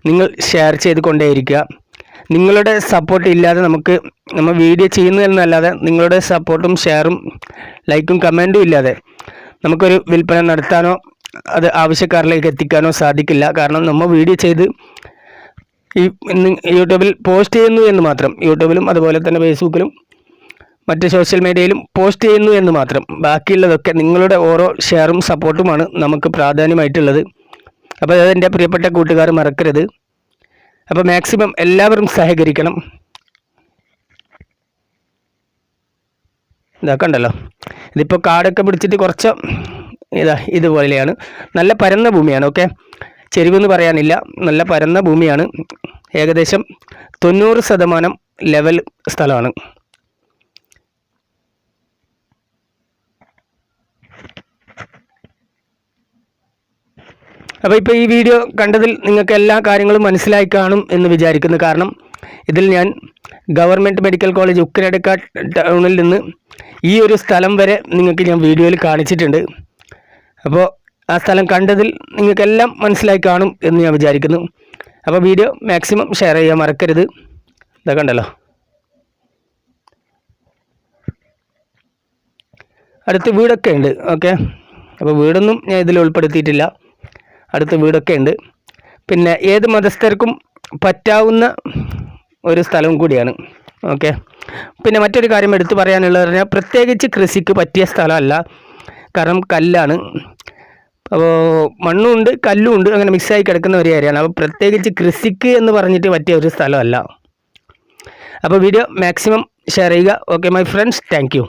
നിങ്ങൾ ഷെയർ ചെയ്ത് കൊണ്ടേയിരിക്കുക. നിങ്ങളുടെ സപ്പോർട്ട് ഇല്ലാതെ നമ്മൾ വീഡിയോ ചെയ്യുന്നതെന്നല്ലാതെ നിങ്ങളുടെ സപ്പോർട്ടും ഷെയറും ലൈക്കും കമൻറ്റും ഇല്ലാതെ നമുക്കൊരു വിൽപ്പന നടത്താനോ അത് ആവശ്യക്കാരിലേക്ക് എത്തിക്കാനോ സാധിക്കില്ല. കാരണം നമ്മൾ വീഡിയോ ചെയ്ത് ഈ യൂട്യൂബിൽ പോസ്റ്റ് ചെയ്യുന്നു എന്ന് മാത്രം, യൂട്യൂബിലും അതുപോലെ തന്നെ ഫേസ്ബുക്കിലും മറ്റ് സോഷ്യൽ മീഡിയയിലും പോസ്റ്റ് ചെയ്യുന്നു എന്ന് മാത്രം. ബാക്കിയുള്ളതൊക്കെ നിങ്ങളുടെ ഓരോ ഷെയറും സപ്പോർട്ടുമാണ് നമുക്ക് പ്രാധാന്യമായിട്ടുള്ളത്. അപ്പോൾ അതെൻ്റെ പ്രിയപ്പെട്ട കൂട്ടുകാർ മറക്കരുത്. അപ്പോൾ മാക്സിമം എല്ലാവരും സഹകരിക്കണം. ഇതൊക്കെ ഉണ്ടല്ലോ, ഇതിപ്പോൾ കാടൊക്കെ പിടിച്ചിട്ട് കുറച്ച് ഇതുപോലെയാണ്. നല്ല പരന്ന ഭൂമിയാണ്. ഓക്കെ, ചെരിവെന്ന് പറയാനില്ല, നല്ല പരന്ന ഭൂമിയാണ്. ഏകദേശം 90% ലെവൽ സ്ഥലമാണ്. അപ്പോൾ ഇപ്പോൾ ഈ വീഡിയോ കണ്ടതിൽ നിങ്ങൾക്ക് എല്ലാ കാര്യങ്ങളും മനസ്സിലായി കാണും എന്ന് വിചാരിക്കുന്നു. കാരണം ഇതിൽ ഞാൻ ഗവൺമെൻറ് മെഡിക്കൽ കോളേജ് ഉക്കരടക്കാട് ടൗണിൽ നിന്ന് ഈ ഒരു സ്ഥലം വരെ നിങ്ങൾക്ക് ഞാൻ വീഡിയോയിൽ കാണിച്ചിട്ടുണ്ട്. അപ്പോൾ ആ സ്ഥലം കണ്ടതിൽ നിങ്ങൾക്കെല്ലാം മനസ്സിലായി കാണും എന്ന് ഞാൻ വിചാരിക്കുന്നു. അപ്പോൾ വീഡിയോ മാക്സിമം ഷെയർ ചെയ്യാൻ മറക്കരുത്. ഇതൊക്കെ ഉണ്ടല്ലോ, അടുത്ത് വീടൊക്കെ ഉണ്ട്. ഓക്കെ, അപ്പോൾ വീടൊന്നും ഞാൻ ഇതിൽ ഉൾപ്പെടുത്തിയിട്ടില്ല. അടുത്ത് വീടൊക്കെ ഉണ്ട്. പിന്നെ ഏത് മതസ്ഥർക്കും പറ്റാവുന്ന ഒരു സ്ഥലവും കൂടിയാണ്. ഓക്കെ, പിന്നെ മറ്റൊരു കാര്യം എടുത്തു പറയാനുള്ളത് പറഞ്ഞാൽ പ്രത്യേകിച്ച് കൃഷിക്ക് പറ്റിയ സ്ഥലമല്ല. കാരണം കല്ലാണ്, അപ്പോൾ മണ്ണും ഉണ്ട് കല്ലും ഉണ്ട്, അങ്ങനെ മിക്സായി കിടക്കുന്ന ഒരു ഏരിയയാണ്. അപ്പോൾ പ്രത്യേകിച്ച് കൃഷിക്ക് എന്ന് പറഞ്ഞിട്ട് പറ്റിയ ഒരു സ്ഥലമല്ല. അപ്പോൾ വീഡിയോ മാക്സിമം ഷെയർ ചെയ്യുക. Okay my friends, thank you.